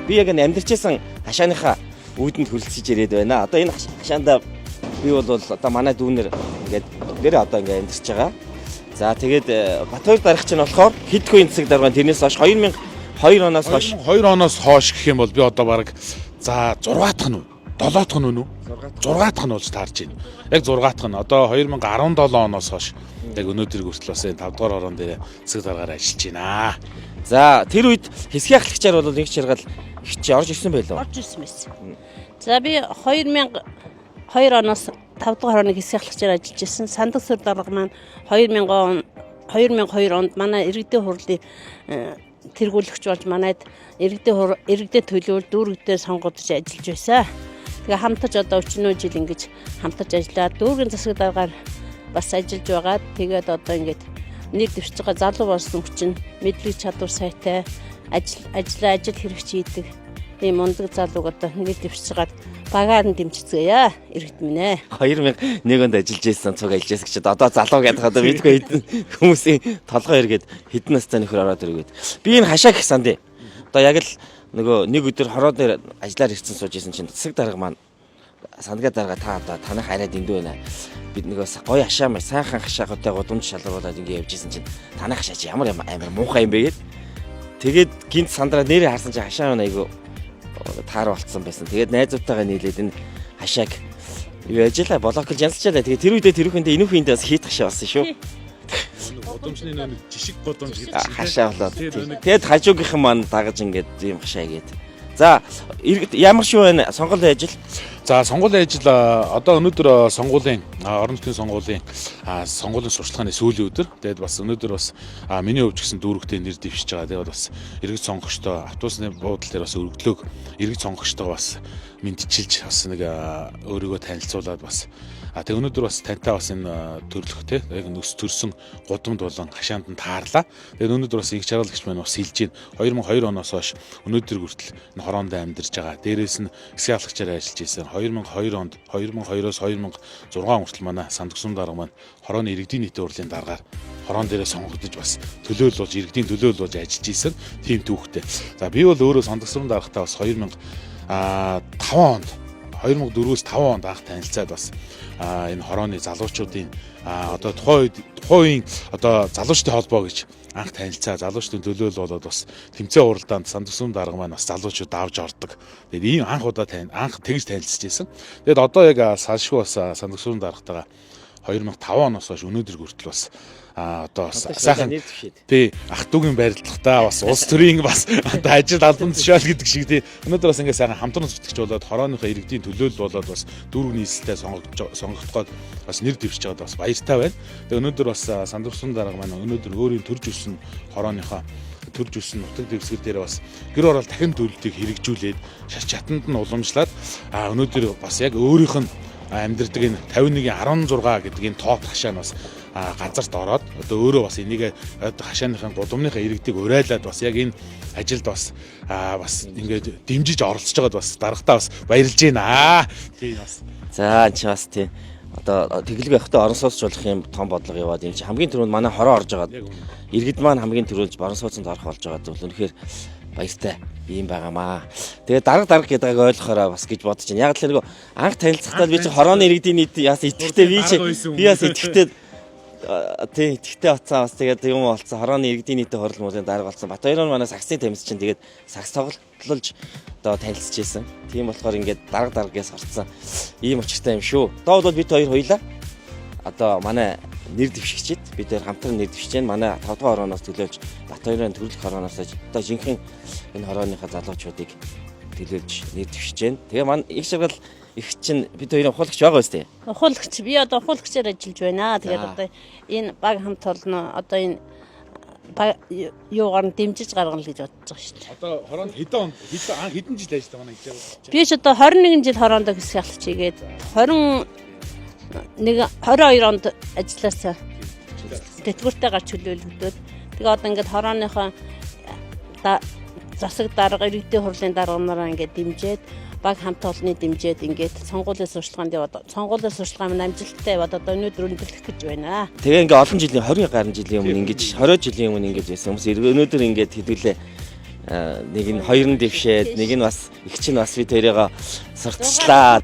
Би яг амьдарчсан хашааныхаа үүдэнд хөлсөж ирээд байна. Одоо энэ хашаанда би бол одоо манай дүүнэр ингээд нэрээ одоо ингээд амьдарч байгаа. За тэгээд Батбаяр дарга чинь болохоор хэд хүн засаг дарга тэрнээс хойш 2002 оноос хойш 2 оноос хойш гэх юм бол би одоо баг за 6 дахь нь 7 дахь нь үү? 6 дахь нь болж таарж байна. Яг 6 дахь нь одоо 2017 оноос хойш яг өнөөдөр хүртэл бас энэ 5 дугаар орон дээр засаг даргаар ажиллаж байна. За тэр үед хэсгийн ахлагчаар бол нэг чиргал их чи орж ирсэн байлоо. Орж ирсэн байсан. За би 2002 оноос 5 дугаар орны хэсгийн ахлагчаар ажиллаж ирсэн. Сандаг сүр дарга маань 2002 онд манай иргэдийн хурлын тэргүүлэгч болж манайд иргэдийн төлөөлөл дүүрэгтээ сонгогдож ажиллаж байсан. Тэгээ хамтарч одоо 40 жил ингэж хамтарч ажиллаад дүүргийн засаг даргаар бас ажиллаж байгаа. Тэгээд одоо ингэж нэр дэвшиж байгаа залуу болсон хүчин мэдлэг чадвар сайтай ажил хэрэгч хийдэг ийм мундаг залууг одоо нэр дэвшиж байгаа багаар нь дэмжицгээе иргэд минь ээ. 2001 онд ажиллаж байсан цуг ажиллаж гэсэн чинь одоо залуу гэдэг одоо мэдгүй хэдэн хүмүүсийн толгой эргээд хэдэн настай нөхөр ороод иргээд би энэ хашаа гэх санд одоо яг л нөгөө нэг өдөр хороо дээр ажиллаар ирсэн сууж исэн чинь засаг дарга маань сандгаа дарга та одоо танах арай дэндүү байна. Бид нөгөө гоё хашаа маа сайхан хашаагтай гудамж шалруулаад ингэ явж исэн чинь танах хашаа чи ямар амар муухай юм бэ гэд. Тэгээд гинт сандраа нэрээ харсан чинь хашаа байна айгу таар болцсон байсан. Тэгээд найзуудтайгаа нийлээд энэ хашааг юу ажиллаа блоколж янзлчаалаа. Тэгээд тэр үедээ тэр хүндээ энэ хүндээ бас хийх хашаа болсон шүү. Гудамжны нэг жишг гудамж гэдэг хашаа болоод. Тэгээд хажуугийнхан маань дагаж ингээд ийм хашаа гээд. За ямар шүү вэ сонгуулийн ажил? За сонгуулийн ажил одоо өнөөдөр сонгуулийн орон нутгийн сонгуулийн сурталчилгааны сүүлийн өдөр. Тэгээд бас өнөөдөр бас миний хувьд гэсэн дүүрэгтэй нэр дэвшиж байгаа. Тэгээд бас иргэд сонгогчтой автобусны буудал дээр бас өргөдлөөг иргэд сонгогчтой бас мэдчилж бас нэг өөрийгөө танилцуулаад бас тэг өнөөдөр бас тантай бас энэ төрлөх те яг нүс төрсөн гудамд болон хашаанд нь таарлаа. Тэгээд өнөөдөр бас их чаргалагч маань бас хэлж байна. 2002 оноос хойш өнөөдөр хүртэл энэ хороонд амьдарч байгаа. Дээрээс нь хэсгийн ахлагчаар ажиллаж ирсэн. 2002 онд 2002-оос 2006 хүртэл манай Сандаг сүм дарга маань хорооны иргэдийн нийтийн хурлын даргаар хороон дээрээ сонгогдож бас төлөөлүүлж иргэдийн төлөөлүүлж ажиллаж ирсэн тийм түүхтэй. За би бол өөрөө Сандаг сүм даргатай бас 2005 онд 2004-өөс 5 онд анх танилцаад бас энэ хорооны залуучуудын одоо тухайн үеийн одоо залуучдын холбоо гэж анх танилцаа залуучдын төлөөлөл болоод бас тэмцээн уралдаанд Сандаг сүм дарга маань бас залуучууд авж ордог. Тэгээд ийм анх тэгж танилцж байсан. Тэгээд одоо яг салшгүй бас Сандаг сүм даргатайгаа 2005 оноос хойш өнөөдөр хүртэл бас одоо сайхан тий ах トゥ угийн барилдлагатай бас улс төрийн бас одоо ажил албан тушаал гэдэг шиг тий өнөөдөр бас ингээ сайхан хамтран зүтгэж болоод хорооныхоо иргэдийн төлөөлөл болоод бас дүүрэг нийслэлтэй сонгогдоход бас нэр дэвшиж байгаад бас баяртай байна. Тэгээ өнөөдөр бас Сандаг сүм дарга маань өнөөдөр өөрийн төрж өссөн хорооныхоо төрж өссөн нутаг дэвсгэр дээр бас гэр орол дахин төлөлтийг хэрэгжүүлээд шар чатанд нь уламжлаад өнөөдөр бас яг өөрийнх нь амьдэрдэг энэ 51.16 гэдэг энэ топ хашаа нь бас газарт ороод одоо өөрөө бас энийг хашааныхын гудамныхаа иргэдийг урайлаад бас яг энэ ажилд бас ингээд дэмжиж оролцож байгаад бас даргатаа бас баярлж байна. Тийм бас. За чи бас тийм одоо тэглэг явахдаа орон сууцч болох юм том бодлого яваад юм чи хамгийн түрүүнд манай хороо орж байгаа. Иргэд маань хамгийн түрүүнд орон сууцнд орох болж байгаа бол үнэхээр баяртай юм байгаамаа. Тэгээ дарга гэдэг ойлгохоор бас гэж бодож байна. Яг л нэг анх танилцахтаа би чи хорооны иргэдийн нийт яас итгэвтэй би бас итгэвтэй тий итгэвтэй оцсон бас тэгээд юм болцсон хорооны иргэдийн нийтийн хурал мөрийн дарга болсон. Батбаяр манай саксын тамирч чинь тэгээд сакс тоглолж одоо танилцж байсан. Тийм болохоор ингээд даргаас гарцсан ийм учиртай юм шүү. Одоо бол бид хоёр хоёлаа одоо манай нэр дэвшигчид бид хоёр хамтран нэр дэвшиж байна. Манай 5 дугаар орооноос төлөөлж Батбаярын төрөлх хорооноос одоо жинхэнэ энэ хорооныхаа залуучуудыг төлөөлж нэр дэвшиж байна. Тэгээ манай их чаргал их чинь бид хоёрын ухуулагч байгаа биз дээ. Ухуулагч би одоо ухуулагчаар ажиллаж байна. Тэгээд одоо энэ баг хамт олно одоо энэ юугаар нь дэмжиж гаргана гэж бодож байгаа шүү дээ. Одоо хороонд хэдэн жил ажиллаа манай хийж байгаа. Би ч одоо 21 жил хороонд хэсэг ахлагч хийгээд 22 онд ажилласаа тэтгэвртэй гарч чөлөөлөгдөд. Тэгээ одоо ингээд хорооныхоо засаг дарга иргэдийн хурлын дарга нараа ингээд дэмжиж баг хамт олонны дэмжиж ингээд сонгуулийн сурталчилгаанд яваад сонгуулийн сурталчилгаа маань амжилттай яваад одоо өнөөдөр өндөрлөх гэж байна. Тэгээ ингээд олон жилийн 20 гаруй жилийн өмнө ингэж 20 жилийн өмнө ингэж байсан хүмүүс өнөөдөр ингээд хэдүүлээ нэг нь хоёр нь дэвшээд нэг нь бас их чинь бас би тэрийг сурталчлаа.